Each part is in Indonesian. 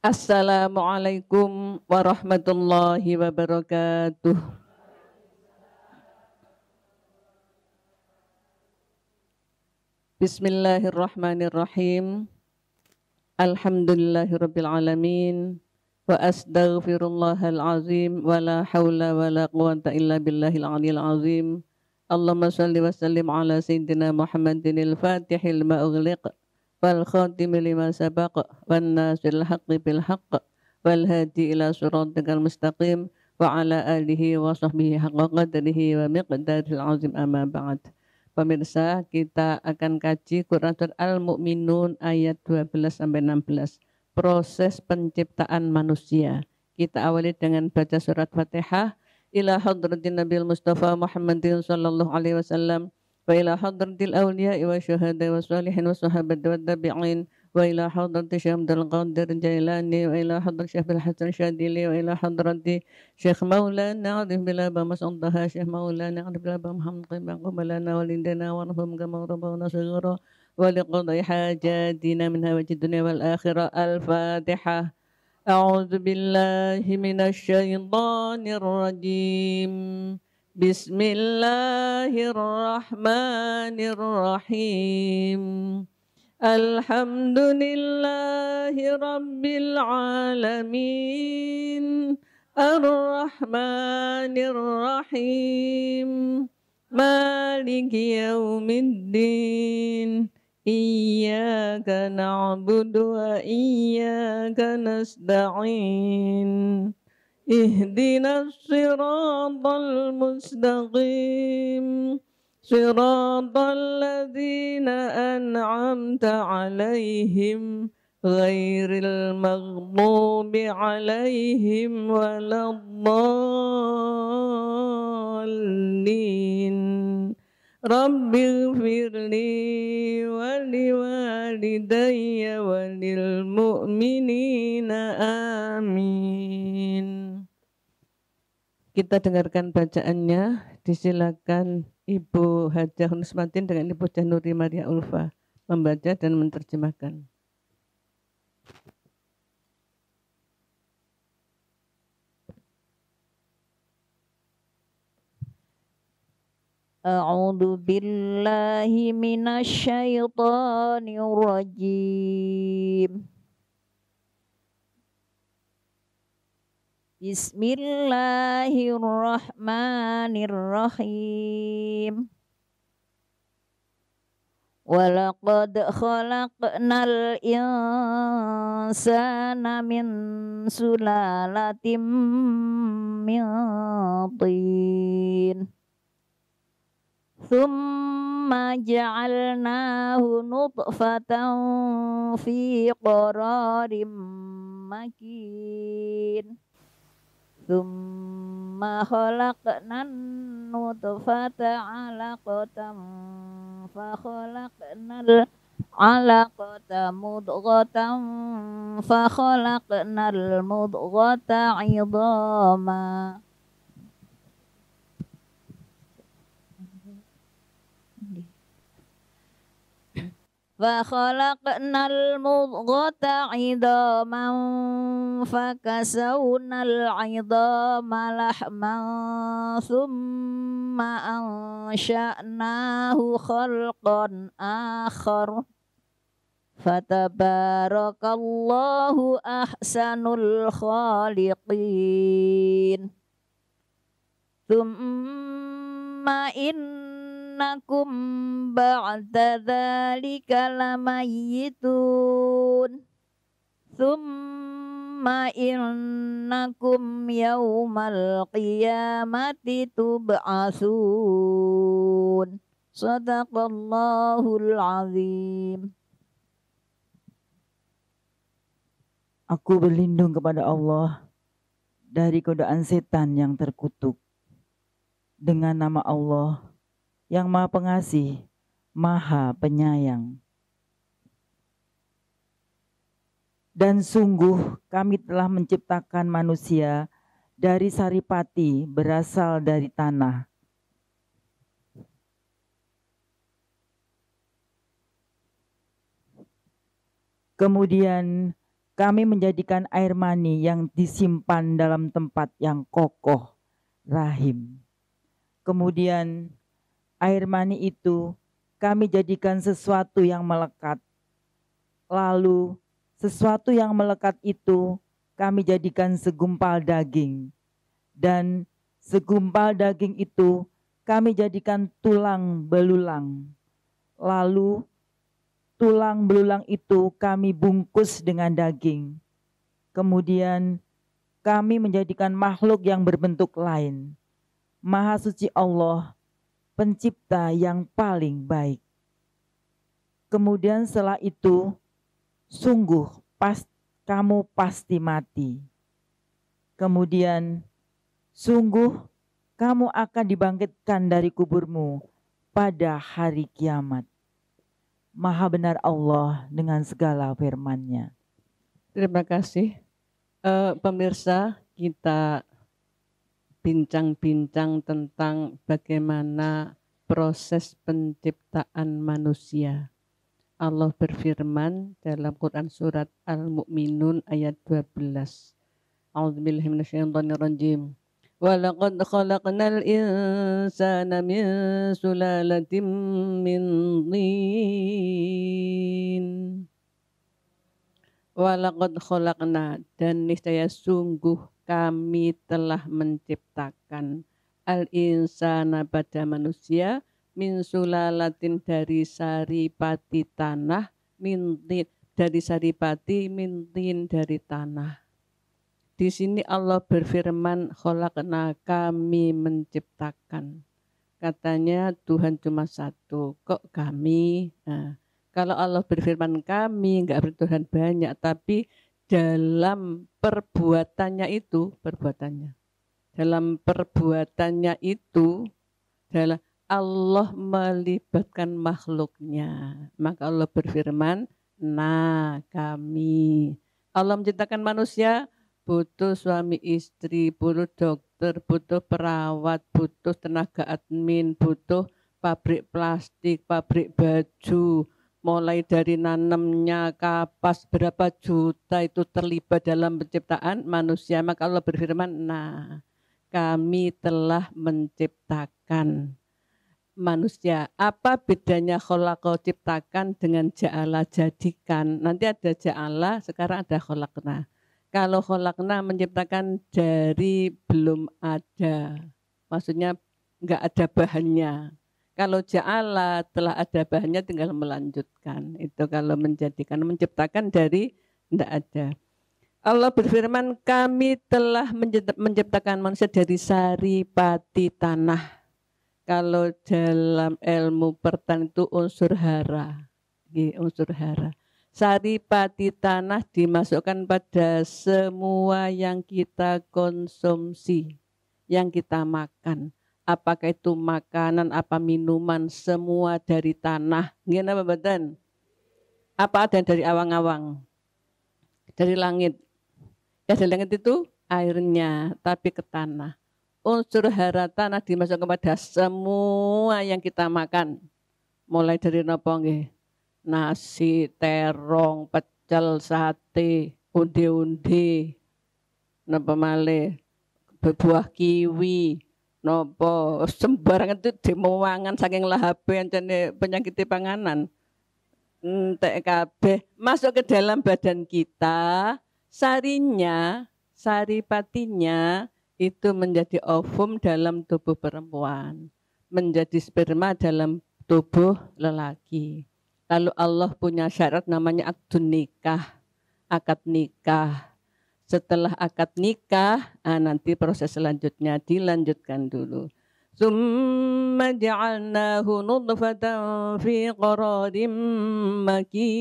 Assalamualaikum warahmatullahi wabarakatuh. Bismillahirrahmanirrahim. Alhamdulillahirabbil alamin wa astaghfirullahal azim wa la haula wa la quwwata illa billahil aliyil azim. Allahumma shalli wa sallim ala sayyidina Muhammadinil fatihil ma ughliq wal khatimi lima sabaq wan nasiril haqqi bil haqq wal hadi ila siratikal mustaqim wa ala alihi wa sahbihi haqqa qadrihi wa miqdaril azim amma ba'd. Pemirsa, kita akan kaji Quran Surat Al-Mu'minun ayat 12 sampai 16. Proses penciptaan manusia. Kita awali dengan baca surat Fatihah. Ila hadratin Nabil Mustafa Muhammadin sallallahu alaihi wasallam wa ila hadratil awliya wa syuhada wa salihin wa sahabat wa tabi'in wa ila hadrati Syekh Abdul Qadir Jailani wa ila hadrati Syekh Hasan Syadili wa ila hadrati Syekh Maulana Arif Billah Mas'udaha Syekh Maulana Arif Billah Muhammad Qibang Qabalana walindana warhum kama rabbana saghira wa liqadai hajatina min hawajid dunya wal akhirah. Al-Fatihah. A'udzu billahi minasy syaithanir rajim. Bismillahirrahmanirrahim. Alhamdulillahi rabbil alamin. Ar-Rahmanir Rahim. Maliki yaumiddin. Iyyaka na'budu wa iyyaka nasta'in. Ihdinas siratal mustaqim. Siratal ladzina an'amta 'alaihim ghairil maghdubi 'alaihim waladdallin. Rabbighfirli wa liwalidayya wa lil mu'minina amin. Kita dengarkan bacaannya. Disilakan Ibu Hajah Nusmatin dengan Ibu Januri Maria Ulfa membaca dan menerjemahkan. A'udzu billahi minasy syaithanir rajim. Bismillahirrahmanirrahim. Walaqad khalaqnal insana min sulalatin min tin. Thumma ja'alnahu nutfatan fi qararim makin. Thumma khalaqnan nutfata 'alaqatan fa khalaqnal 'alaqata mudghatan fa khalaqnal mudghata 'idhama. فخلقنا المضغة عظاما فكسونا العظام لحما ثم أنشأناه خلقا آخر فتبارك الله أحسن الخالقين. ثم innakum ba'da dzalika lamayitun. Tsumma innakum yaumal qiyamati tub'atsun. Shadaqallahul azim. Aku berlindung kepada Allah dari godaan setan yang terkutuk. Dengan nama Allah yang Maha Pengasih, Maha Penyayang. Dan sungguh kami telah menciptakan manusia dari saripati berasal dari tanah. Kemudian kami menjadikan air mani yang disimpan dalam tempat yang kokoh, rahim. Kemudian air mani itu kami jadikan sesuatu yang melekat. Lalu sesuatu yang melekat itu kami jadikan segumpal daging. Dan segumpal daging itu kami jadikan tulang belulang. Lalu tulang belulang itu kami bungkus dengan daging. Kemudian kami menjadikan makhluk yang berbentuk lain. Maha suci Allah, pencipta yang paling baik. Kemudian setelah itu, sungguh kamu pasti mati. Kemudian, sungguh kamu akan dibangkitkan dari kuburmu pada hari kiamat. Maha benar Allah dengan segala firman-Nya. Terima kasih. Pemirsa, kita bincang-bincang tentang bagaimana proses penciptaan manusia. Allah berfirman dalam Quran surat Al-Mu'minun ayat 12. A'udzubillahi minasyaitonirrajim. وَلَقَدْ خَلَقْنَا الْإِنسَانَ مِنْ سُلَالَةٍ مِنْ طِينٍ. وَلَقَدْ خَلَقْنَا, dan niscaya sungguh kami telah menciptakan al-insana pada manusia min sulalatin dari saripati tanah, mintin dari saripati, mintin dari tanah. Di sini Allah berfirman, khalaqna, kami menciptakan. Katanya Tuhan cuma satu, kok kami? Nah, kalau Allah berfirman kami, enggak bertuhan banyak, tapi dalam perbuatannya itu, dalam perbuatannya itu, adalah Allah melibatkan makhluknya. Maka Allah berfirman, nah kami. Allah menciptakan manusia, butuh suami istri, butuh dokter, butuh perawat, butuh tenaga admin, butuh pabrik plastik, pabrik baju, mulai dari nanamnya kapas berapa juta itu terlibat dalam penciptaan manusia. Maka Allah berfirman, nah kami telah menciptakan manusia. Apa bedanya khalaqa ciptakan dengan ja'ala jadikan? Nanti ada ja'ala, sekarang ada khalaqna. Kalau khalaqna menciptakan dari belum ada, maksudnya enggak ada bahannya. Kalau ja'ala telah ada bahannya tinggal melanjutkan. Itu kalau menjadikan, menciptakan dari enggak ada. Allah berfirman, kami telah menciptakan manusia dari saripati tanah. Kalau dalam ilmu pertanian itu unsur hara. Unsur hara. Saripati tanah dimasukkan pada semua yang kita konsumsi, yang kita makan. Apakah itu makanan, apa minuman, semua dari tanah. Gimana badan? Apa ada dari awang-awang? Dari langit. Ya dari langit itu airnya, tapi ke tanah. Unsur hara tanah dimasukkan kepada semua yang kita makan. Mulai dari napa nggih? Nasi, terong, pecel, sate, undi-undi, napa malih, buah kiwi, napa sembarang itu dimuangan saking lahabe encene penyakit panganan. Entek kabeh masuk ke dalam badan kita, sarinya, saripatinya itu menjadi ovum dalam tubuh perempuan, menjadi sperma dalam tubuh lelaki. Lalu Allah punya syarat namanya akdun nikah, akad nikah. Setelah akad nikah, nanti proses selanjutnya dilanjutkan dulu. Summa ja'alnahu nutfatan fi qararin makin.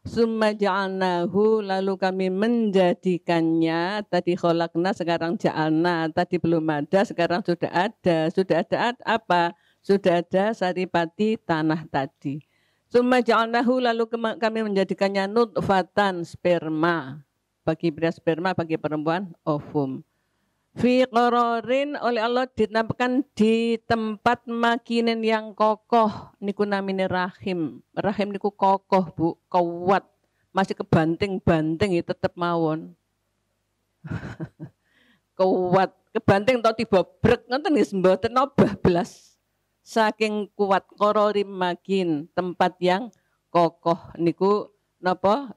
Summa ja'alnahu, lalu kami menjadikannya. Tadi khalaqna, sekarang ja'alna. Tadi belum ada, sekarang sudah ada. Sudah ada apa? Sudah ada saripati tanah tadi. Summa ja'alnahu, lalu kami menjadikannya nutfatan, sperma. Bagi pria sperma, bagi perempuan ovum. Fi qararin oleh Allah ditempatkan di tempat makinin yang kokoh niku namine rahim. Rahim niku kokoh Bu, kuat. Masih kebanting-banting ya tetep mawon. Kuat, kebanting tok tiba brek ngoten nggih mboten obah belas. Saking kuat qararim makin tempat yang kokoh niku napa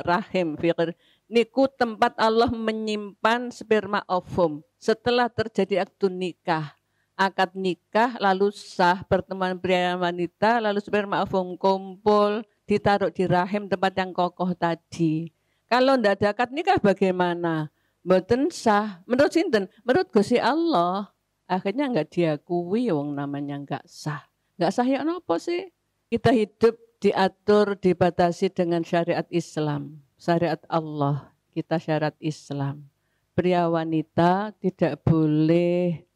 rahim fikir niku tempat Allah menyimpan sperma ovum setelah terjadi akad nikah lalu sah pertemuan pria dan wanita lalu sperma ovum kumpul ditaruh di rahim tempat yang kokoh tadi. Kalau tidak ada akad nikah bagaimana? Mboten sah. Menurut sinten? Menurut Gusti Allah. Akhirnya enggak diakui wong namanya enggak sah. Enggak sah ya napa sih? Kita hidup diatur, dibatasi dengan syariat Islam. Syariat Allah, kita syariat Islam. Pria wanita tidak boleh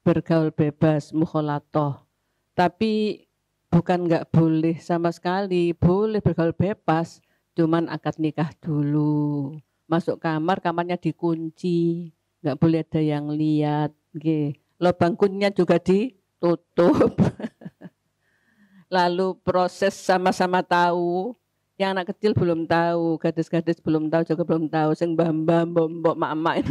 bergaul bebas, mukhalatoh. Tapi bukan enggak boleh sama sekali, boleh bergaul bebas, cuman akad nikah dulu. Masuk kamar, kamarnya dikunci, enggak boleh ada yang lihat. Lubang kuncinya juga ditutup. Lalu proses sama-sama tahu, yang anak kecil belum tahu, gadis-gadis belum tahu, juga belum tahu, sing mbah-mbah, mbok mak-mak.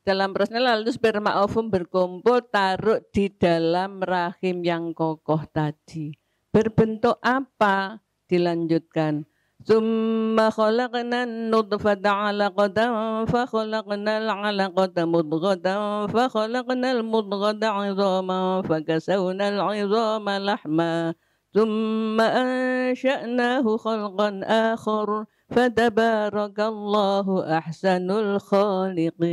Dalam prosesnya lalu sperma ovum berkumpul taruh di dalam rahim yang kokoh tadi. Berbentuk apa? Dilanjutkan. Tsumma khalaqna an-nutfata 'alaqatan fa khalaqna al-'alaqata mudghatan fa khalaqna al-mudghata 'idhaman fa kasawna al-'idhama lahma tsumma ansha'nahu khalqan akhar fatabarakallahu ahsanul khaliqin.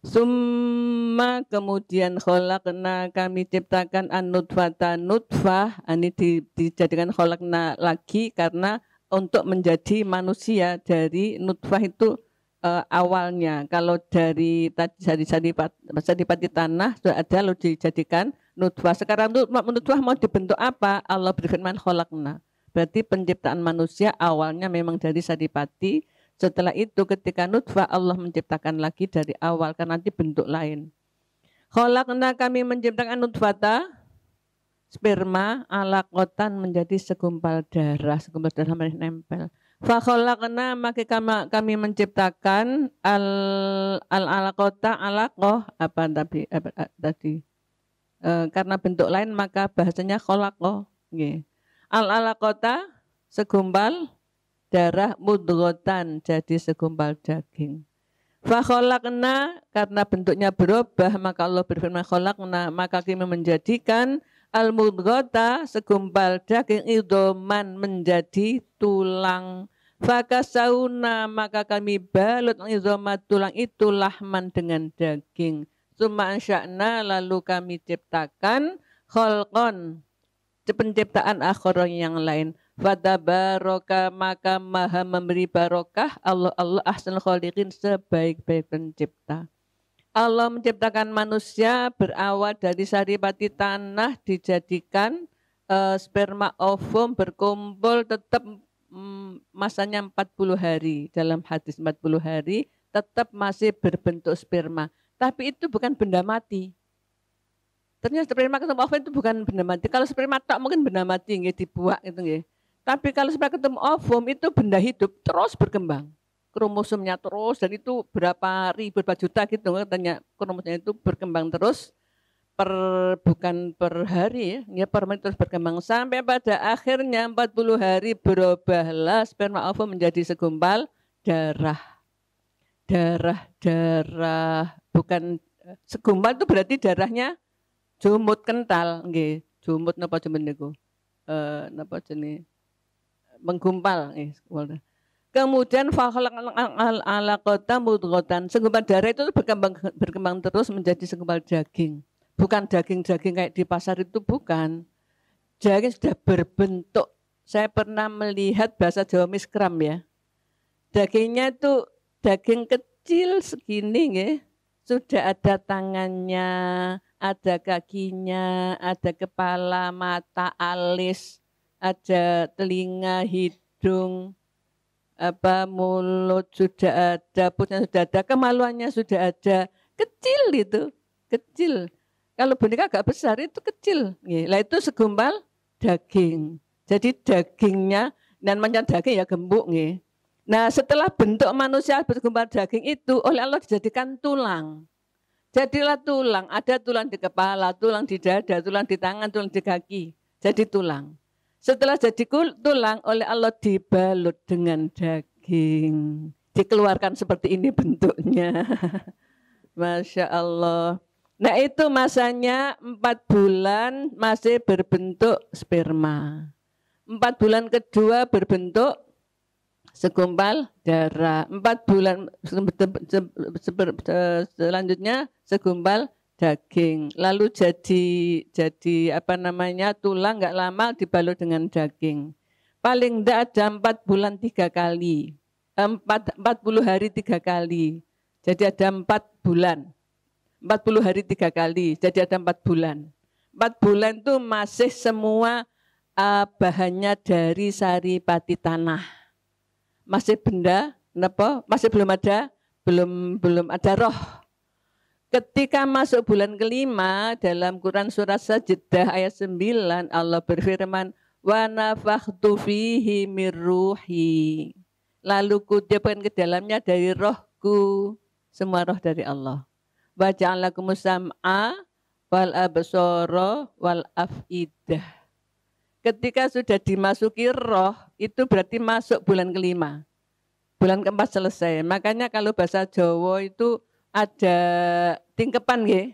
Summa kemudian khalaqna kami ciptakan an-nutfata nutfah ini dijadikan khalaqna lagi karena untuk menjadi manusia dari nutfah itu awalnya kalau dari sadipati tanah sudah ada lalu dijadikan nutfah. Sekarang nutfah mau dibentuk apa? Allah berfirman khalaqna. Berarti penciptaan manusia awalnya memang dari sadipati. Setelah itu ketika nutfah Allah menciptakan lagi dari awal karena nanti bentuk lain. Khalaqna kami menciptakan nutfata sperma alaqatan menjadi segumpal darah nempel. Fa khalaqna maka kami menciptakan alaqata alaqah apa tadi karena bentuk lain maka bahasanya khalaqah nggih. Alaqata segumpal darah mudghatan jadi segumpal daging. Fa khalaqna karena bentuknya berubah maka Allah berfirman khalaqna maka kami menjadikan al mudghata segumpal daging idhoman menjadi tulang. Fa kasauna maka kami balut idhomat tulang itu lahman dengan daging. Tsumma ansya'na lalu kami ciptakan khalqan penciptaan akhir yang lain. Fatabaraka maka maha memberi barokah Allah ahsanul khaliqin sebaik-baik pencipta. Allah menciptakan manusia berawal dari saripati tanah dijadikan sperma ovum berkumpul tetap masanya 40 hari. Dalam hadis 40 hari tetap masih berbentuk sperma. Tapi itu bukan benda mati. Ternyata sperma ketemu ovum itu bukan benda mati. Kalau sperma tak mungkin benda mati nggih dibuak itu nggih. Tapi kalau sperma ketemu ovum itu benda hidup terus berkembang. Kromosomnya terus dan itu berapa ribu berapa juta gitu katanya kromosomnya itu berkembang terus bukan per hari ya per menit terus berkembang sampai pada akhirnya 40 hari berubahlah sperma ovum menjadi segumpal darah. Darah bukan segumpal itu berarti darahnya jumut kental nggih. Jumut napa jeneng niku? Napa jenenge? Menggumpal. Kemudian alaqata mudghatan. Segumpal darah itu berkembang terus menjadi segumpal daging. Bukan daging-daging kayak di pasar itu bukan. Daging sudah berbentuk. Saya pernah melihat bahasa Jawa miskram ya. Dagingnya itu daging kecil segini ya. Sudah ada tangannya, ada kakinya, ada kepala, mata, alis, ada telinga, hidung, mulut sudah ada, perutnya sudah ada, kemaluannya sudah ada. Kecil itu, kecil. Kalau boneka agak besar itu kecil. Lah itu segumpal daging. Jadi dagingnya, dan macam daging ya gembuk. Nah setelah bentuk manusia segumpal daging itu oleh Allah dijadikan tulang. Jadilah tulang, ada tulang di kepala, tulang di dada, tulang di tangan, tulang di kaki. Jadi tulang. Setelah jadi tulang oleh Allah dibalut dengan daging. Dikeluarkan seperti ini bentuknya. Masya Allah. Nah itu masanya 4 bulan masih berbentuk sperma. 4 bulan kedua berbentuk segumpal darah. 4 bulan selanjutnya segumpal daging. Lalu jadi tulang, nggak lama dibalut dengan daging. Paling enggak ada 4 bulan 3 kali. 40 hari 3 kali. Jadi ada 4 bulan. 40 hari 3 kali. Jadi ada 4 bulan. 4 bulan itu masih semua bahannya dari saripati tanah. Masih benda, masih belum ada roh. Ketika masuk bulan kelima dalam Quran surah Sajdah ayat 9 Allah berfirman wa nafakhtu fihi mir ruhi. Lalu kutiupkan ke dalamnya dari rohku, semua roh dari Allah. Wa ja'alakumus sam'a wal absara wal afidah. Ketika sudah dimasuki roh, itu berarti masuk bulan kelima. Bulan keempat selesai. Makanya kalau bahasa Jawa itu ada tingkepan nggih.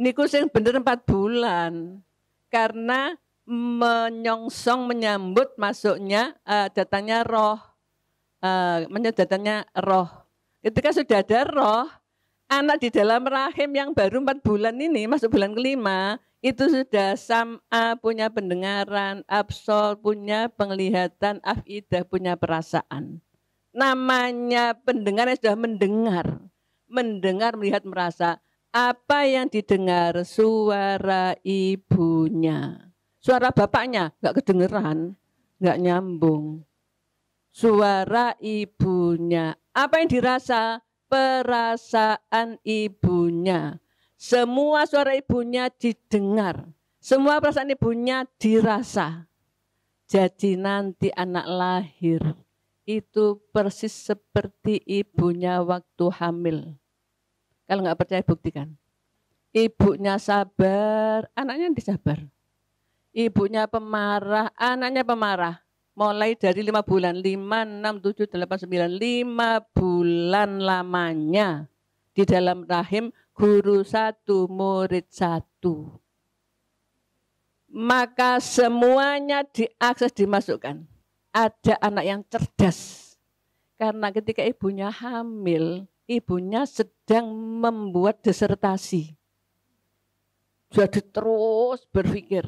Niku sing bener 4 bulan. Karena menyongsong menyambut masuknya datangnya roh. Datangnya roh. Ketika sudah ada roh, anak di dalam rahim yang baru 4 bulan ini masuk bulan kelima, itu sudah sam'a punya pendengaran, absor punya penglihatan, afidah punya perasaan. Namanya pendengar yang sudah mendengar, melihat, merasa. Apa yang didengar? Suara ibunya. Suara bapaknya nggak kedengeran, nggak nyambung. Suara ibunya. Apa yang dirasa? Perasaan ibunya. Semua suara ibunya didengar. Semua perasaan ibunya dirasa. Jadi nanti anak lahir itu persis seperti ibunya waktu hamil. Kalau nggak percaya buktikan. Ibunya sabar, anaknya disabar. Ibunya pemarah, anaknya pemarah. Mulai dari 5 bulan, 5, 6, 7, 8, 9, 5 bulan lamanya. Di dalam rahim guru 1, murid 1. Maka semuanya diakses, dimasukkan. Ada anak yang cerdas. Karena ketika ibunya hamil, ibunya sedang membuat disertasi. Jadi terus berpikir.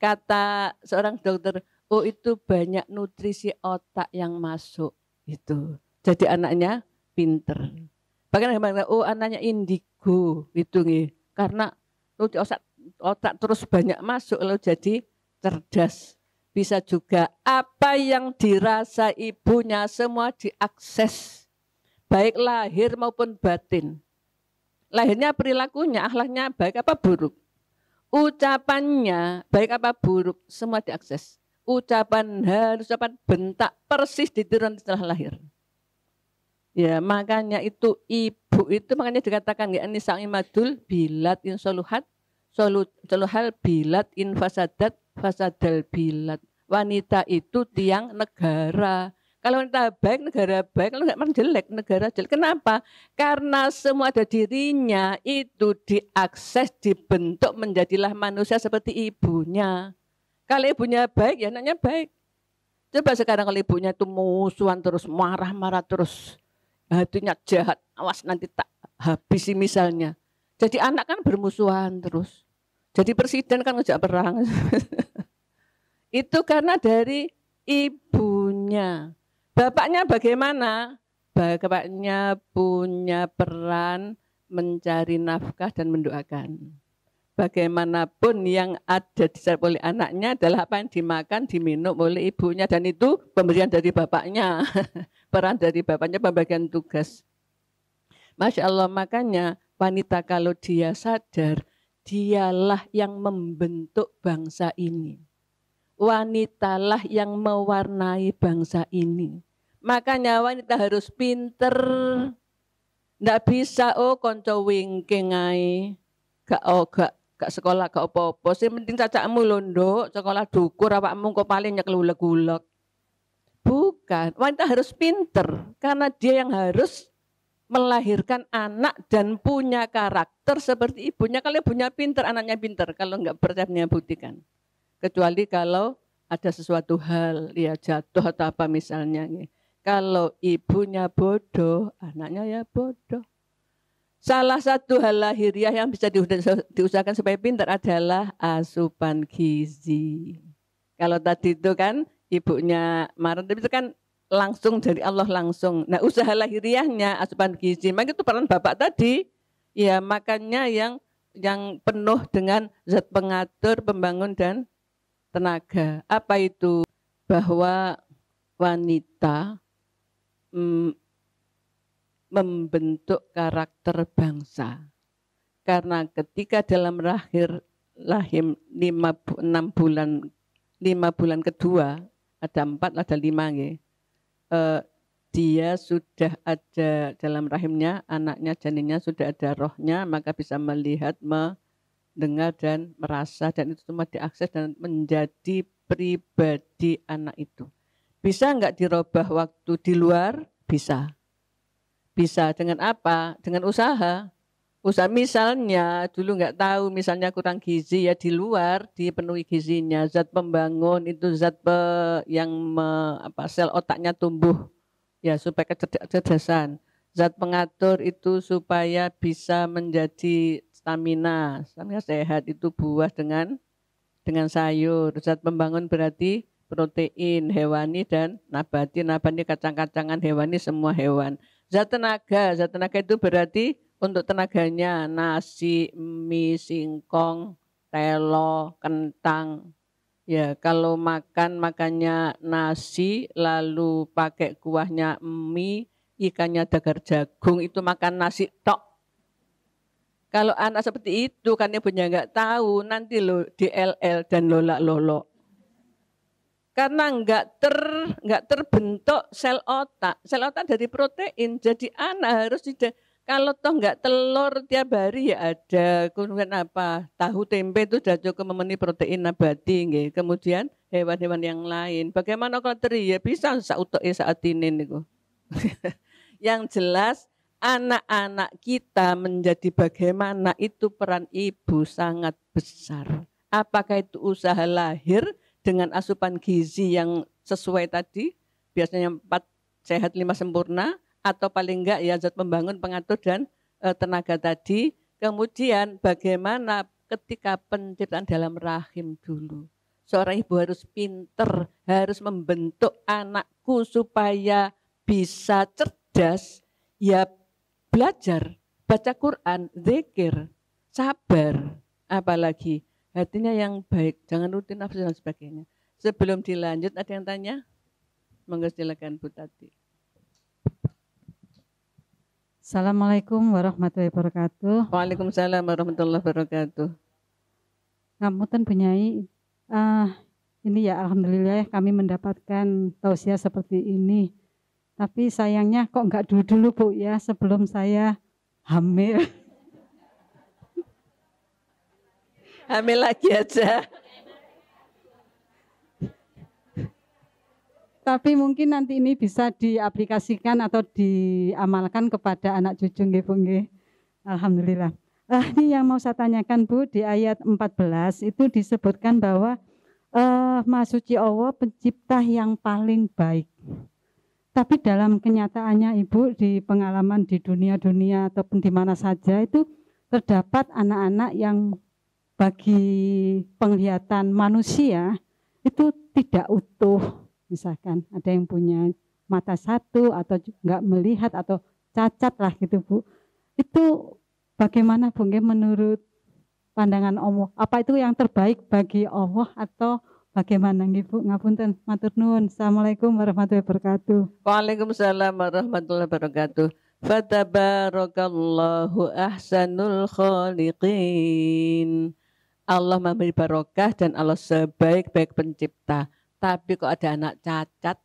Kata seorang dokter, oh itu banyak nutrisi otak yang masuk. Itu. Jadi anaknya pinter. Bahkan oh anaknya indigo. Itu nih. Karena otak terus banyak masuk lalu jadi cerdas. Bisa juga apa yang dirasa ibunya semua diakses. Baik lahir maupun batin. Lahirnya perilakunya, akhlaknya baik apa buruk. Ucapannya baik apa buruk, semua diakses. Ucapan halus, ucapan bentak persis ditirukan setelah lahir. Ya makanya itu ibu itu makanya dikatakan ya nisa imadul bilat insoluhat soluhal bilat infasadat fasadal bilat. Wanita itu tiang negara. Kalau wanita baik, negara baik. Kalau enggak jelek, negara jelek. Kenapa? Karena semua ada dirinya itu diakses, dibentuk menjadilah manusia seperti ibunya. Kalau ibunya baik, ya anaknya baik. Coba sekarang kalau ibunya itu musuhan terus, marah-marah terus. Hatinya jahat, awas nanti tak habisi misalnya. Jadi anak kan bermusuhan terus. Jadi presiden kan ngejak perang. Itu karena dari ibunya. Bapaknya bagaimana? Bapaknya punya peran mencari nafkah dan mendoakan. bagaimanapun yang ada diserap oleh anaknya adalah apa yang dimakan, diminum oleh ibunya, dan itu pemberian dari bapaknya, peran dari bapaknya, pembagian tugas. Masya Allah, makanya wanita kalau dia sadar, dialah yang membentuk bangsa ini. Wanitalah yang mewarnai bangsa ini. Makanya wanita harus pinter. Nggak bisa konco wingking ae. Gak sekolah gak apa-apa. Sing penting cacakmu londo, sekolah dukur awakmu kok paling nyeklulek-ulek. Bukan, wanita harus pinter karena dia yang harus melahirkan anak dan punya karakter seperti ibunya. Kalau ibunya pinter, anaknya pinter. Kalau enggak percaya buktikan. Kecuali kalau ada sesuatu hal, ya jatuh atau apa misalnya. Kalau ibunya bodoh, anaknya ya bodoh. Salah satu hal lahiriah yang bisa diusahakan supaya pintar adalah asupan gizi. Kalau tadi itu kan ibunya marah, tapi itu kan langsung dari Allah langsung. Nah, usaha lahiriahnya asupan gizi. Maka itu peran bapak tadi. Ya, makanya yang penuh dengan zat pengatur, pembangun dan tenaga. Apa itu? Bahwa wanita membentuk karakter bangsa. Karena ketika dalam rahim 5 bulan kedua, ada 4, ada 5 ya. Dia sudah ada dalam rahimnya, anaknya, janinnya sudah ada rohnya, maka bisa melihat, mendengar dan merasa, dan itu semua diakses dan menjadi pribadi anak itu. Bisa enggak dirubah waktu di luar? Bisa. Bisa dengan apa? Dengan usaha. Usaha misalnya dulu nggak tahu, misalnya kurang gizi ya di luar dipenuhi gizinya. Zat pembangun itu zat yang sel otaknya tumbuh ya supaya kecerdasan. Zat pengatur itu supaya bisa menjadi stamina sehat itu buah dengan sayur. Zat pembangun berarti protein hewani dan nabati. Nabati kacang-kacangan, hewani semua hewan. Zat tenaga itu berarti untuk tenaganya nasi, mie, singkong, telo, kentang. Ya, kalau makannya nasi lalu pakai kuahnya mie, ikannya dagar jagung, itu makan nasi tok. Kalau anak seperti itu kan ibunya nggak tahu, nanti lo DLL dan lolak-lolok. Karena enggak terbentuk sel otak dari protein. Jadi anak harus kalau toh enggak telur tiap hari ya ada. Kemudian apa? Tahu tempe itu sudah cukup memenuhi protein nabati. Nggih. Kemudian hewan-hewan yang lain. Bagaimana kalau teri? Ya bisa sautuke saat ini niku. Yang jelas anak-anak kita menjadi bagaimana itu peran ibu sangat besar. Apakah itu usaha lahir dengan asupan gizi yang sesuai tadi, biasanya 4 sehat 5 sempurna, atau paling enggak ya zat pembangun, pengatur dan tenaga tadi. Kemudian bagaimana ketika penciptaan dalam rahim dulu. Seorang ibu harus pinter, harus membentuk anakku supaya bisa cerdas, ya belajar, baca Quran, zikir, sabar, apalagi hatinya yang baik, jangan rutin nafsu dan sebagainya. Sebelum dilanjut, ada yang tanya? Monggo silakan Bu Tati. Assalamualaikum warahmatullahi wabarakatuh. Waalaikumsalam warahmatullahi wabarakatuh. Ngapunten Bu Nyai, ini ya alhamdulillah kami mendapatkan tausiah seperti ini. Tapi sayangnya kok enggak dulu-dulu Bu ya, sebelum saya hamil. Hamil lagi aja. Tapi mungkin nanti ini bisa diaplikasikan atau diamalkan kepada anak cucu nggih Bu nggih. Alhamdulillah. Ini yang mau saya tanyakan Bu, di ayat 14 itu disebutkan bahwa Maha Suci Allah pencipta yang paling baik. Tapi dalam kenyataannya Ibu, di pengalaman di dunia-dunia ataupun di mana saja itu terdapat anak-anak yang bagi penglihatan manusia itu tidak utuh. Misalkan ada yang punya mata satu atau enggak melihat atau cacat lah gitu Bu. Itu bagaimana Bu menurut pandangan Allah. Apa itu yang terbaik bagi Allah atau bagaimana nggih Bu? Ngapunten, matur nuwun. Assalamualaikum warahmatullahi wabarakatuh. Waalaikumsalam warahmatullahi wabarakatuh. Fatabarakallahu ahsanul khaliqin. Allah memberi barokah dan Allah sebaik-baik pencipta. Tapi kok ada anak cacat,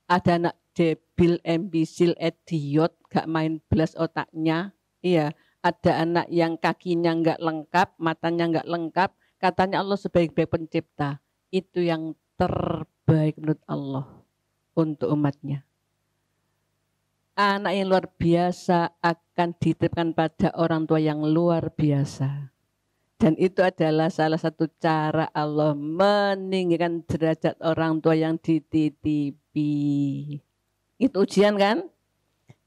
ada anak debil, embisil, idiot, gak main belas otaknya. Iya, ada anak yang kakinya nggak lengkap, matanya nggak lengkap. Katanya Allah sebaik-baik pencipta. Itu yang terbaik menurut Allah untuk umatnya. Anak yang luar biasa akan dititipkan pada orang tua yang luar biasa. Dan itu adalah salah satu cara Allah meninggikan derajat orang tua yang dititipi. Itu ujian kan?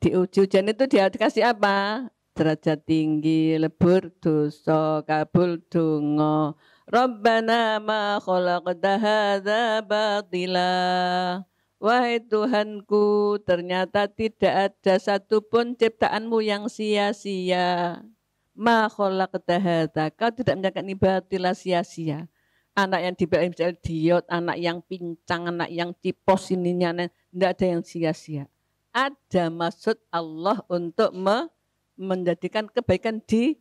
Di ujian itu dia dikasih apa? Derajat tinggi, lebur dosa, kabul donga. Rabbana ma khalaqta hadza batila. Wahai Tuhanku, ternyata tidak ada satupun ciptaanmu yang sia-sia. Ma khalaqta hadza, kau tidak menjadikan ini batila sia-sia. Anak yang dibilang idiot, anak yang pincang, anak yang cipos ininya, tidak ada yang sia-sia. Ada maksud Allah untuk menjadikan kebaikan di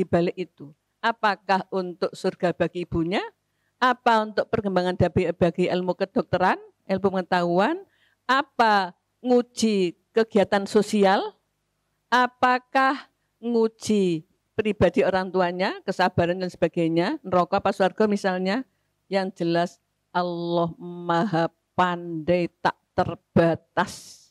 balik itu. Apakah untuk surga bagi ibunya? Apa untuk perkembangan bagi ilmu kedokteran, ilmu pengetahuan? Apa nguji kegiatan sosial? Apakah nguji pribadi orang tuanya, kesabaran dan sebagainya, neraka apa surga misalnya? Yang jelas Allah Maha Pandai tak terbatas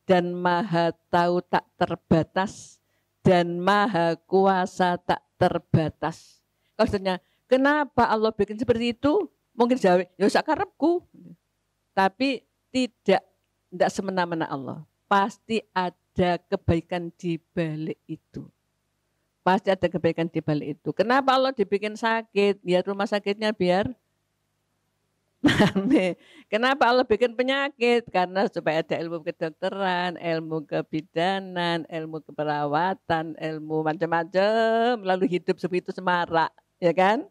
dan Maha Tahu tak terbatas dan Maha Kuasa tak terbatas. Maksudnya, kenapa Allah bikin seperti itu? Mungkin jawab, ya sakarepku. Tapi tidak semena-mena Allah. Pasti ada kebaikan di balik itu. Pasti ada kebaikan di balik itu. Kenapa Allah dibikin sakit? Ya rumah sakitnya biar kenapa Allah bikin penyakit? Karena supaya ada ilmu kedokteran, ilmu kebidanan, ilmu keperawatan, ilmu macam-macam, lalu hidup seperti itu semarak, ya kan?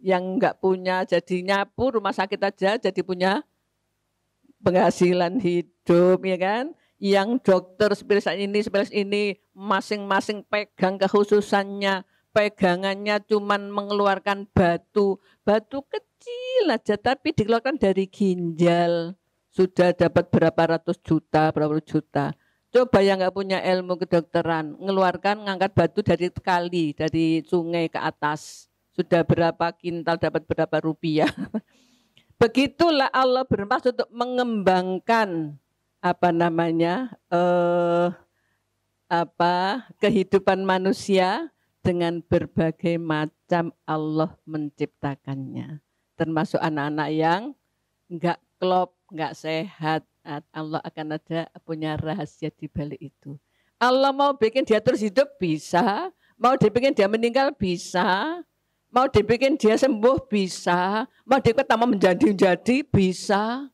Yang enggak punya jadi nyapu rumah sakit aja jadi punya penghasilan hidup, ya kan? Yang dokter spesialis ini masing-masing pegang kekhususannya, pegangannya cuman mengeluarkan batu kecil aja tapi dikeluarkan dari ginjal sudah dapat berapa ratus juta, berapa puluh juta. Coba yang nggak punya ilmu kedokteran, ngeluarkan ngangkat batu dari kali, dari sungai ke atas, sudah berapa kintal dapat berapa rupiah. Begitulah Allah bermaksud untuk mengembangkan kehidupan manusia dengan berbagai macam Allah menciptakannya. Termasuk anak-anak yang enggak klop, enggak sehat. Allah akan ada punya rahasia di balik itu. Allah mau bikin dia terus hidup bisa, mau dibikin dia meninggal bisa, mau dibikin dia sembuh bisa, mau dibikin tambah menjadi bisa.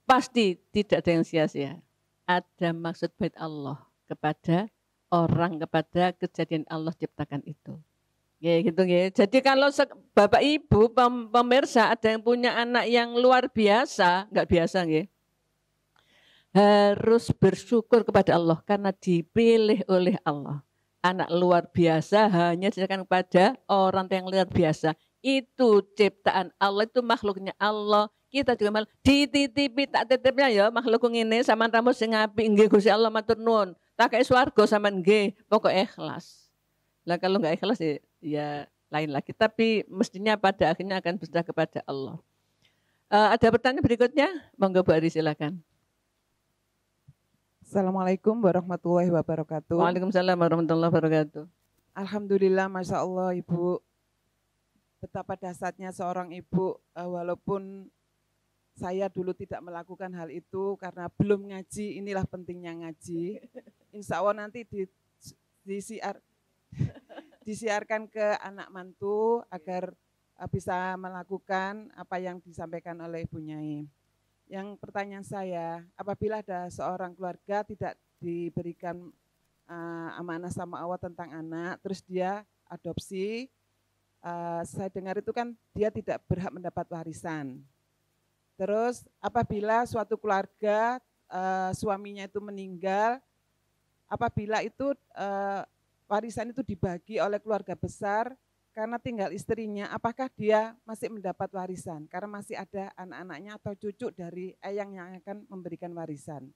Pasti tidak ada yang sia-sia. Ada maksud baik Allah kepada orang, kepada kejadian Allah ciptakan itu. Ya, gitu ya. Jadi kalau Bapak Ibu pemirsa ada yang punya anak yang luar biasa, enggak biasa ya. Harus bersyukur kepada Allah karena dipilih oleh Allah. Anak luar biasa hanya disediakan kepada orang yang luar biasa. Itu ciptaan Allah, itu makhluknya Allah. Kita juga malah dititipi tak titipnya ya makhluk ini sama ramu sing apik nggih Gusti Allah matur nuwun. Tak kayak swarga sampean nggih, pokok ikhlas. Lah kalau enggak ikhlas ya lain lagi. Tapi mestinya pada akhirnya akan berserah kepada Allah. Ada pertanyaan berikutnya? Monggo Bu Ari silakan. Assalamualaikum warahmatullahi wabarakatuh. Waalaikumsalam warahmatullahi wabarakatuh. Alhamdulillah, Masya Allah Ibu. Betapa dahsyatnya seorang ibu, walaupun saya dulu tidak melakukan hal itu karena belum ngaji, inilah pentingnya ngaji. Insya Allah nanti disiarkan ke anak mantu agar bisa melakukan apa yang disampaikan oleh Ibu Nyai. Yang pertanyaan saya, apabila ada seorang keluarga tidak diberikan amanah sama Allah tentang anak, terus dia adopsi, saya dengar itu kan dia tidak berhak mendapat warisan. Terus apabila suatu keluarga suaminya itu meninggal, apabila itu warisan itu dibagi oleh keluarga besar karena tinggal istrinya, apakah dia masih mendapat warisan? Karena masih ada anak-anaknya atau cucu dari eyang yang akan memberikan warisan.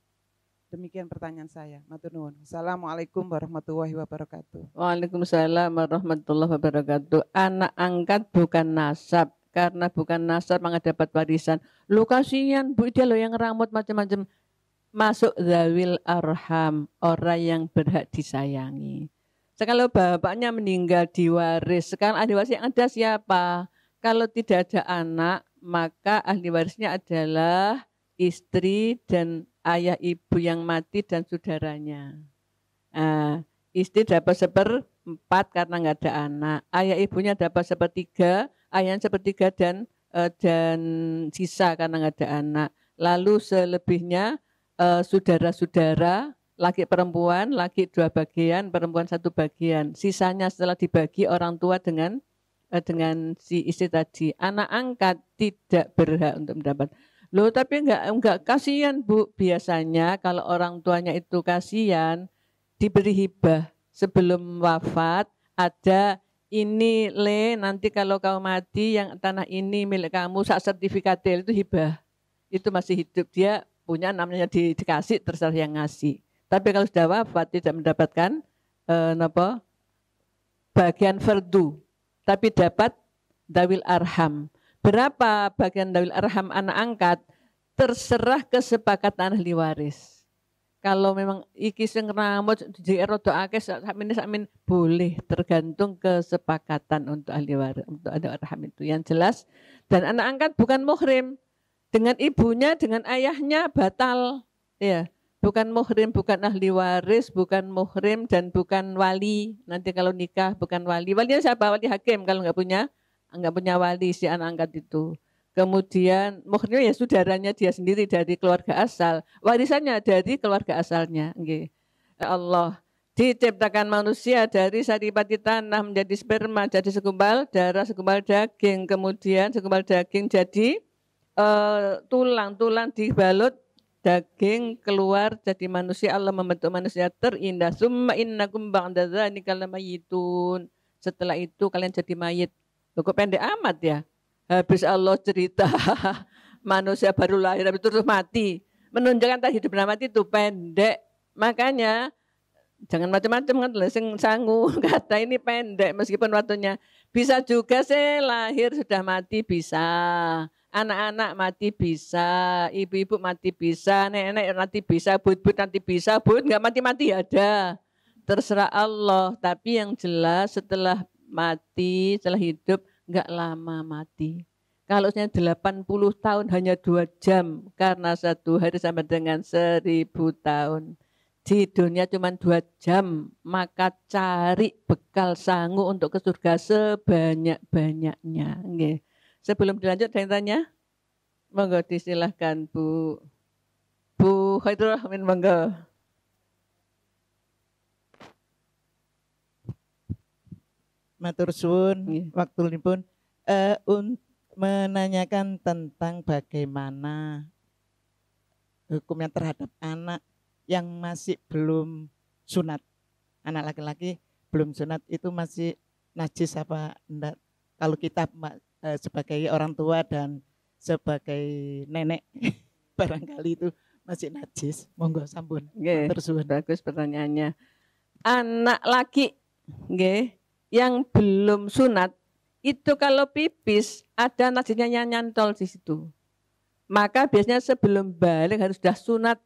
Demikian pertanyaan saya. Matur nuwun. Assalamualaikum warahmatullahi wabarakatuh. Waalaikumsalam warahmatullahi wabarakatuh. Anak angkat bukan nasab. Karena bukan nasab maka dapat warisan. Lu kasihan Bu, dia lo yang ngeramut macam-macam. Masuk zawil arham, orang yang berhak disayangi. Kalau bapaknya meninggal diwaris, sekarang ahli waris yang ada siapa? Kalau tidak ada anak, maka ahli warisnya adalah istri dan ayah ibu yang mati dan saudaranya. Istri dapat 1/4 karena nggak ada anak. Ayah ibunya dapat 1/3, ayahnya 1/3 dan sisa karena nggak ada anak. Lalu selebihnya saudara-saudara, laki perempuan, laki 2 bagian, perempuan 1 bagian. Sisanya setelah dibagi orang tua dengan si istri tadi. Anak angkat tidak berhak untuk mendapat. Loh tapi enggak kasihan Bu. Biasanya kalau orang tuanya itu kasihan, diberi hibah sebelum wafat, ada ini nanti kalau kau mati yang tanah ini milik kamu, sak sertifikatnya itu hibah. Itu masih hidup, dia punya namanya dikasih, terserah yang ngasih. Tapi kalau sudah wafat tidak mendapatkan bagian fardu, tapi dapat dawil arham. Berapa bagian dawil arham anak angkat? Terserah kesepakatan ahli waris. Kalau memang iki sing ngeramut di rodo akeh sakmin boleh, tergantung kesepakatan untuk ahli waris, untuk ada arham itu yang jelas. Dan anak angkat bukan muhrim. Dengan ibunya, dengan ayahnya batal. Ya, bukan muhrim, bukan ahli waris, bukan muhrim dan bukan wali. Nanti kalau nikah bukan wali. Walinya siapa? Wali hakim kalau nggak punya wali si anak angkat itu. Kemudian muhrimnya ya saudaranya dia sendiri dari keluarga asal. Warisannya dari keluarga asalnya. Okay. Allah diciptakan manusia dari saripati tanah menjadi sperma, jadi segumpal darah, segumpal daging. Kemudian segumpal daging jadi tulang dibalut daging keluar jadi manusia. Allah membentuk manusia terindah. Summa innakum ba'da dzalika lamayitun. Setelah itu kalian jadi mayit. Loh, kok pendek amat ya? Habis Allah cerita manusia baru lahir tapi terus mati. Menunjukkan tadi hidup dan mati itu pendek. Makanya jangan macam-macam kan sing sangu kata ini pendek meskipun waktunya. Bisa juga sih lahir sudah mati bisa. Anak-anak mati bisa, ibu-ibu mati bisa, nenek nanti bisa, bud-bud nanti bisa, bud nggak mati-mati ada. Terserah Allah, tapi yang jelas setelah mati, setelah hidup nggak lama mati. Kalau 80 tahun hanya 2 jam, karena 1 hari sama dengan 1000 tahun. Di dunia cuma 2 jam, maka cari bekal sangu untuk ke surga sebanyak-banyaknya. Nggih. Sebelum dilanjut ada yang tanya? Monggo disilahkan Bu Khairul Rahmin, monggo. Matur suwun, waktunipun menanyakan tentang bagaimana hukumnya terhadap anak yang masih belum sunat. Anak laki-laki belum sunat itu masih najis apa enggak? Kalau kita sebagai orang tua dan sebagai nenek barangkali itu masih najis. Monggo sampun. Matur suwun. Bagus pertanyaannya. Anak laki nggih yang belum sunat itu kalau pipis ada najisnya yang nyantol di situ. Maka biasanya sebelum balik harus sudah sunat.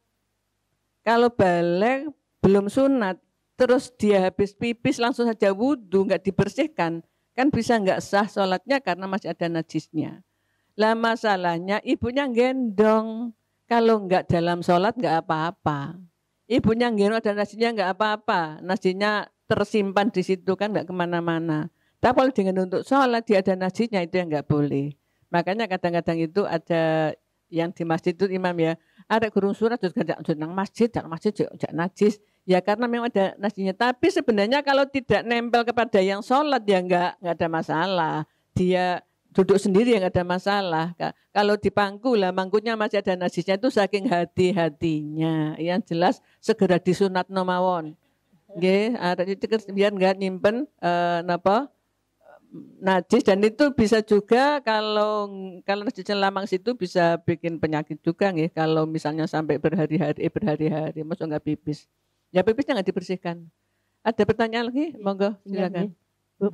Kalau balik belum sunat terus dia habis pipis langsung saja wudhu nggak dibersihkan, kan bisa nggak sah sholatnya karena masih ada najisnya. Lah masalahnya ibunya gendong, kalau nggak dalam sholat nggak apa-apa. Ibunya gendong ada najisnya nggak apa-apa, najisnya tersimpan di situ kan nggak kemana-mana. Tapi kalau dengan untuk sholat dia ada najisnya itu yang nggak boleh. Makanya kadang-kadang itu ada yang di masjid itu imam ya, ada gurung surat juga nang masjid, jangan najis. Ya karena memang ada nasinya. Tapi sebenarnya kalau tidak nempel kepada yang sholat ya enggak ada masalah. Dia duduk sendiri ya enggak ada masalah. Kalau di pangku lah mangkunya masih ada nasisnya itu saking hati-hatinya. Yang jelas segera disunatno mawon. Nggih, biar enggak nyimpen najis, dan itu bisa juga kalau najisnya lamang situ bisa bikin penyakit juga nggih. Kalau misalnya sampai berhari-hari masuk enggak pipis. Ya pipisnya nggak dibersihkan. Ada pertanyaan lagi? Monggo silakan. Bu.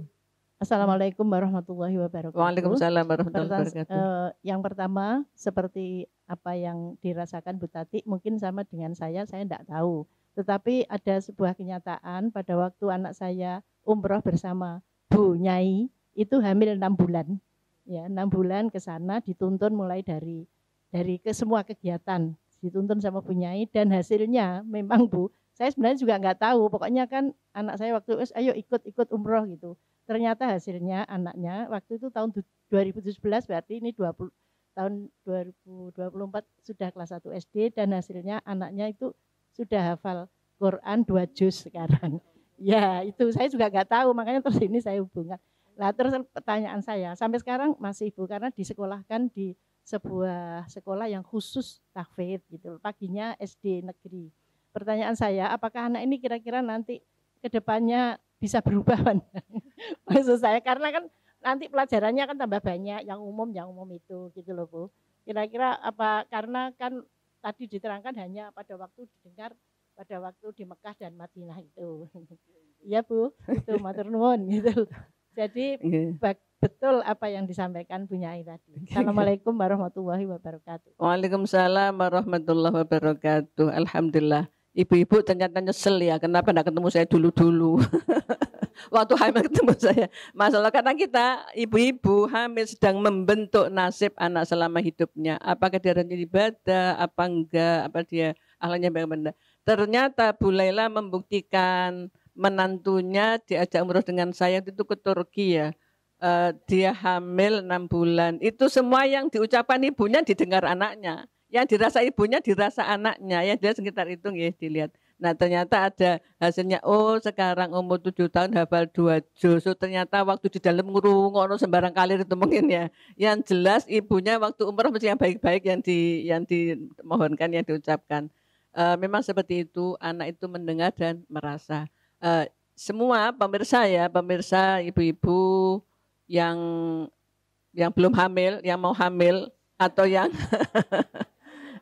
Assalamualaikum warahmatullahi wabarakatuh. Waalaikumsalam warahmatullahi wabarakatuh. Yang pertama seperti apa yang dirasakan Bu Tati mungkin sama dengan saya tidak tahu. Tetapi ada sebuah kenyataan pada waktu anak saya umroh bersama Bu Nyai itu hamil 6 bulan. Ya, 6 bulan ke sana dituntun mulai dari ke semua kegiatan, dituntun sama Bu Nyai dan hasilnya memang Bu, saya sebenarnya juga nggak tahu, pokoknya kan anak saya waktu ayo ikut umroh gitu. Ternyata hasilnya anaknya waktu itu tahun 2017 berarti ini tahun 2024 sudah kelas 1 SD dan hasilnya anaknya itu sudah hafal Quran 2 juz sekarang. Ya itu saya juga nggak tahu, makanya terus ini saya hubungkan. Nah terus pertanyaan saya sampai sekarang masih Bu karena disekolahkan di sebuah sekolah yang khusus tahfidz gitu, paginya SD negeri. Pertanyaan saya, apakah anak ini kira-kira nanti ke depannya bisa berubah? Maksud saya, karena kan nanti pelajarannya kan tambah banyak, yang umum itu gitu loh Bu. Kira-kira apa, karena kan tadi diterangkan hanya pada waktu didengar, pada waktu di Mekah dan Madinah itu. Iya Bu, itu matur nuwun gitu. Jadi betul apa yang disampaikan Bu Nyai tadi. Assalamualaikum warahmatullahi wabarakatuh. Waalaikumsalam warahmatullahi wabarakatuh. Alhamdulillah. Ibu-ibu ternyata nyesel ya, kenapa enggak ketemu saya dulu-dulu. Waktu hamil ketemu saya. Masalah karena kita ibu-ibu hamil sedang membentuk nasib anak selama hidupnya. Apakah dia rajin ibadah, apa enggak, apa dia akhlaknya bagaimana. Ternyata Bu Laila membuktikan menantunya diajak umroh dengan saya itu ke Turki ya. Dia hamil 6 bulan. Itu semua yang diucapkan ibunya didengar anaknya. Yang dirasa ibunya dirasa anaknya, yang dia sekitar itu ya dilihat. Nah ternyata ada hasilnya, oh sekarang umur 7 tahun hafal 2 juz. So, ternyata waktu di dalam ngurung sembarang kalir itu mungkin ya. Yang jelas ibunya waktu umroh mesti yang baik-baik yang dimohonkan, yang diucapkan. Memang seperti itu, anak itu mendengar dan merasa. Semua pemirsa ya, pemirsa ibu-ibu yang belum hamil, yang mau hamil atau yang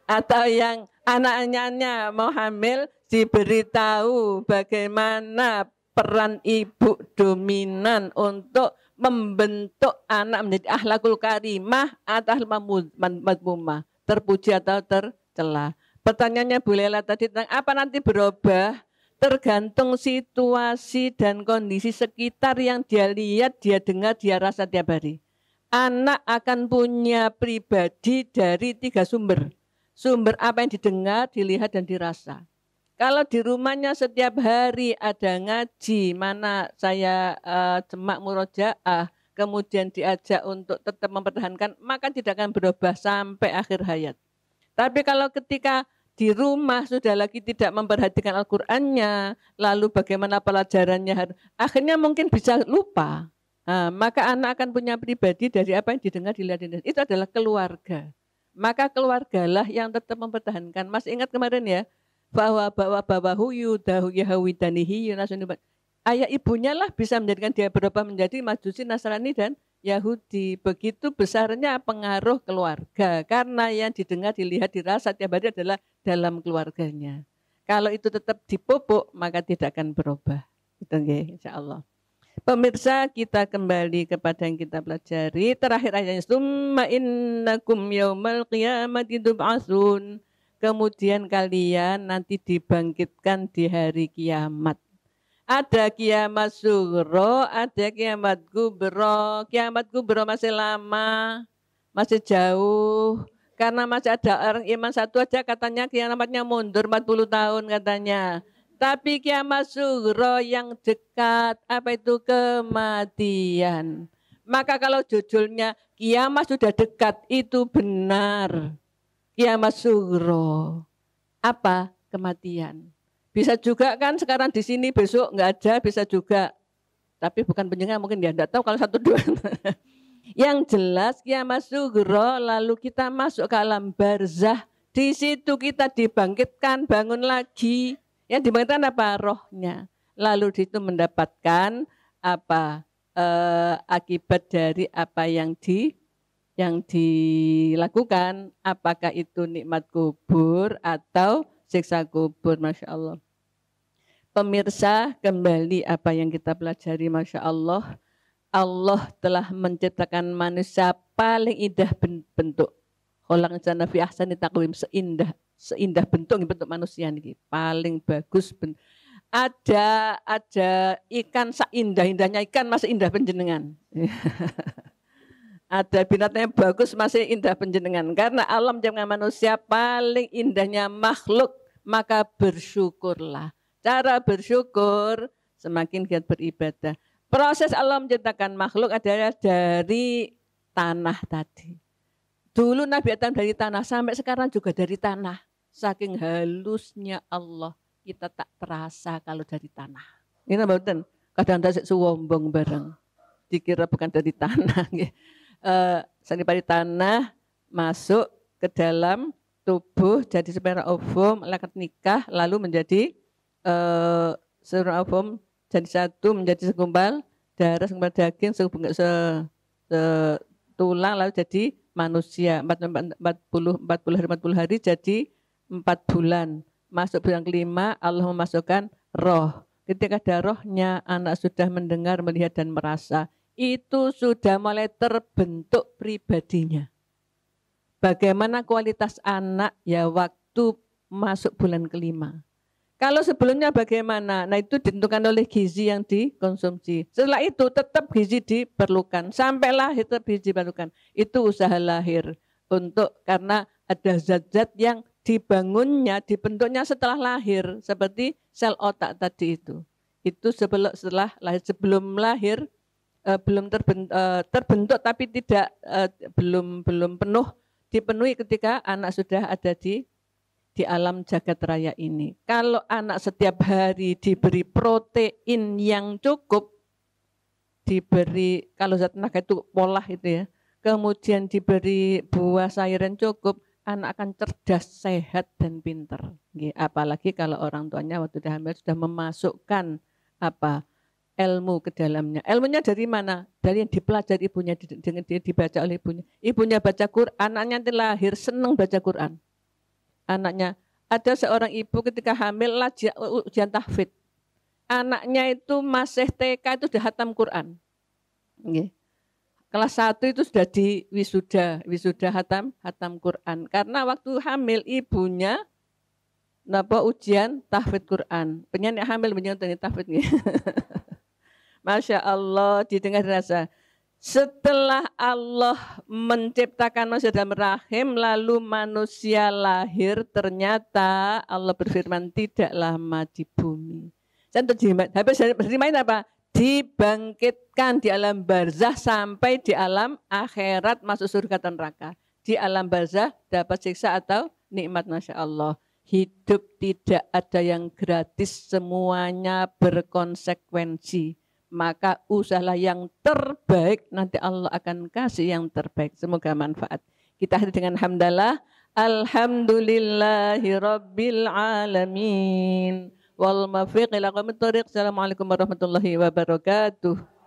atau yang anaknya mau hamil, diberitahu bagaimana peran ibu dominan untuk membentuk anak menjadi akhlakul karimah atau madmumah, terpuji atau tercela. Pertanyaannya Bu Lela tadi tentang apa nanti berubah, tergantung situasi dan kondisi sekitar yang dia lihat, dia dengar, dia rasa tiap hari. Anak akan punya pribadi dari 3 sumber. Sumber apa yang didengar, dilihat, dan dirasa. Kalau di rumahnya setiap hari ada ngaji, mana saya cemak murojaah, kemudian diajak untuk tetap mempertahankan, maka tidak akan berubah sampai akhir hayat. Tapi kalau ketika di rumah sudah lagi tidak memperhatikan Al-Qur'annya, lalu bagaimana pelajarannya, akhirnya mungkin bisa lupa. Nah, maka anak akan punya pribadi dari apa yang didengar, dilihat, itu adalah keluarga. Maka keluargalah yang tetap mempertahankan. Mas ingat kemarin ya, bahwa bawahu yudahu yahawidanihi yunasunibat. Ayah ibunya lah bisa menjadikan dia berubah menjadi Majusi, Nasrani, dan Yahudi. Begitu besarnya pengaruh keluarga. Karena yang didengar, dilihat, dirasa tiap hari adalah dalam keluarganya. Kalau itu tetap dipupuk, maka tidak akan berubah. Itu nggih, insyaallah. Pemirsa, kita kembali kepada yang kita pelajari. Terakhir ayatnya, summa innakum yaumal qiyamati tub'atsun. Kemudian kalian nanti dibangkitkan di hari kiamat. Ada kiamat sughra, ada kiamat kubra. Kiamat kubra masih lama, masih jauh. Karena masih ada orang iman satu aja katanya kiamatnya mundur 40 tahun katanya. Tapi kiamat sughra yang dekat, apa itu? Kematian. Maka kalau judulnya kiamat sudah dekat, itu benar. Kiamat sughra. Apa? Kematian. Bisa juga kan sekarang di sini besok nggak ada, bisa juga. Tapi bukan penjenengan mungkin ya, enggak tahu kalau 1 2. Yang jelas kiamat sughra, lalu kita masuk ke alam barzah. Di situ kita dibangkitkan, bangun lagi. Yang dibangkitkan apa? Rohnya. Lalu di situ mendapatkan apa? Akibat dari apa yang dilakukan. Apakah itu nikmat kubur atau siksa kubur, Masya Allah. Pemirsa, kembali apa yang kita pelajari, Masya Allah. Allah telah menciptakan manusia paling indah bentuk. Kholaqal insana fi ahsani taqwim, seindah bentuk manusia ini paling bagus. Ada ikan seindah-indahnya ikan masih indah penjenengan. Ada binatang yang bagus masih indah penjenengan. Karena Allah menciptakan manusia paling indahnya makhluk, maka bersyukurlah. Cara bersyukur semakin giat beribadah. Proses Allah menciptakan makhluk adalah dari tanah tadi. Dulu Nabi Adam dari tanah, sampai sekarang juga dari tanah. Saking halusnya Allah, kita tak terasa kalau dari tanah. Ini mboten, kadang-kadang suwombong bareng. Dikira bukan dari tanah. Sani dari tanah masuk ke dalam tubuh, jadi sperma ovum, akad nikah, lalu menjadi sperma ovum jadi satu, menjadi segumpal darah, segumpal daging, tulang, lalu jadi manusia. 40 hari jadi 4 bulan. Masuk bulan kelima, Allah memasukkan roh. Ketika ada rohnya, anak sudah mendengar, melihat, dan merasa. Itu sudah mulai terbentuk pribadinya. Bagaimana kualitas anak ya waktu masuk bulan kelima. Kalau sebelumnya bagaimana? Nah itu ditentukan oleh gizi yang dikonsumsi. Setelah itu tetap gizi diperlukan. Sampai lahir tetap gizi diperlukan. Itu usaha lahir. Karena ada zat-zat yang dibangunnya, dibentuknya setelah lahir. Seperti sel otak tadi itu. Itu setelah lahir. Sebelum lahir belum terbentuk tapi tidak belum penuh. Dipenuhi ketika anak sudah ada di alam jagat raya ini. Kalau anak setiap hari diberi protein yang cukup, diberi kalau zat tenaga itu pola itu ya, kemudian diberi buah sayuran cukup, anak akan cerdas, sehat, dan pintar. Apalagi kalau orang tuanya waktu hamil sudah memasukkan ilmu ke dalamnya. Ilmunya dari mana? Dari yang dipelajari ibunya, dibaca oleh ibunya. Ibunya baca Quran, anaknya nanti lahir senang baca Quran. Anaknya, ada seorang ibu ketika hamil ujian tahfidz. Anaknya itu masih TK itu sudah hatam Quran. Kelas 1 itu sudah di wisuda hatam Quran. Karena waktu hamil ibunya ujian tahfidz Quran. Penyanyi hamil menyanyi tahfidz. Masya Allah, didengar rasa. Setelah Allah menciptakan manusia dalam rahim, lalu manusia lahir, ternyata Allah berfirman tidak lama di bumi. Habis dari main apa? Dibangkitkan di alam barzah sampai di alam akhirat masuk surga dan neraka. Di alam barzah dapat siksa atau nikmat, Masya Allah. Hidup tidak ada yang gratis, semuanya berkonsekuensi. Maka usahalah yang terbaik, nanti Allah akan kasih yang terbaik. Semoga manfaat. Kita akhiri dengan hamdalah. Alhamdulillahi Rabbil Alamin. Wal mafiq ila qawmit thariq. Assalamualaikum warahmatullahi wabarakatuh.